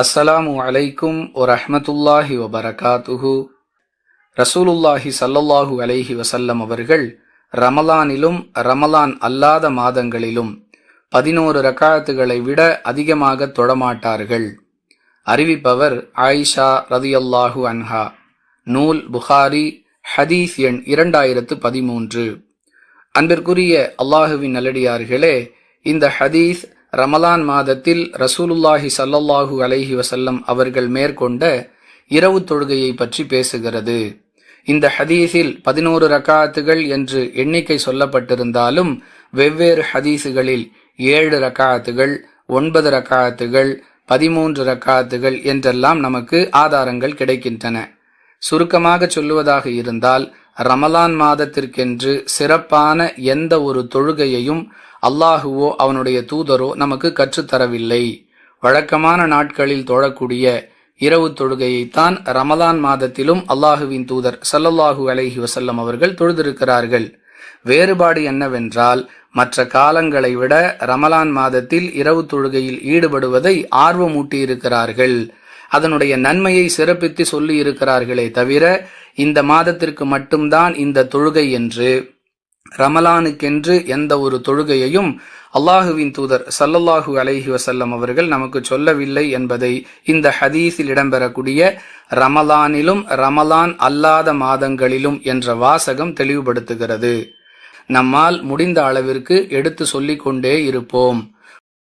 அஸ்ஸலாமு அலைக்கும் வரஹ்மத்துல்லாஹி வபரகாத்துஹு. ரசூலுல்லாஹி ஸல்லல்லாஹு அலைஹி வஸல்லம் அவர்கள் ரமலானிலும் ரமலான் அல்லாத மாதங்களிலும் 11 ரக்காத்துகளை விட அதிகமாக தொழமாட்டார்கள். அறிவிப்பவர் ஆயிஷா ரதியல்லாஹு அன்ஹா. நூல் புகாரி, ஹதீஸ் எண் 2013. அன்பிற்குரிய அல்லாஹுவின் நல்லடியார்களே, இந்த ஹதீஸ் ரமலான் மாதத்தில் ரசூலுல்லாஹி ஸல்லல்லாஹு அலைஹி வஸல்லம் அவர்கள் மேற்கொண்ட இரவு தொழுகையை பற்றி பேசுகிறது. இந்த ஹதீஸில் 11 ரக்காத்துகள் என்று எண்ணிக்கை சொல்லப்பட்டிருந்தாலும் வெவ்வேறு ஹதீஸுகளில் 7 ரக்காத்துகள், 9 ரக்காத்துகள், 13 ரக்காத்துகள் என்றெல்லாம் நமக்கு ஆதாரங்கள் கிடைக்கின்றன. சுருக்கமாக சொல்லுவதாக இருந்தால், ரமலான் மாதத்திற்கென்று சிறப்பான எந்த ஒரு தொழுகையையும் அல்லாஹுவோ அவனுடைய தூதரோ நமக்கு கற்றுத்தரவில்லை. வழக்கமான நாட்களில் தொழக்கூடிய இரவு தொழுகையைத்தான் ரமலான் மாதத்திலும் அல்லாஹுவின் தூதர் ஸல்லல்லாஹு அலைஹி வஸல்லம் அவர்கள் தொழுதிருக்கிறார்கள். வேறுபாடு என்னவென்றால், மற்ற காலங்களை விட ரமலான் மாதத்தில் இரவு தொழுகையில் ஈடுபடுவதை ஆர்வமூட்டியிருக்கிறார்கள். அதனுடைய நன்மையை சிறப்பித்து சொல்லி இருக்கிறார்களே தவிர, இந்த மாதத்திற்கு மட்டும்தான் இந்த தொழுகை என்று, ரமலானுக்கென்று எந்த ஒரு தொழுகையையும் அல்லாஹுவின் தூதர் ஸல்லல்லாஹு அலைஹி வஸல்லம் அவர்கள் நமக்கு சொல்லவில்லை என்பதை இந்த ஹதீஸில் இடம்பெறக்கூடிய ரமலானிலும் ரமலான் அல்லாத மாதங்களிலும் என்ற வாசகம் தெளிவுபடுத்துகிறது. நம்மால் முடிந்த அளவிற்கு எடுத்து சொல்லிக் கொண்டே இருப்போம்.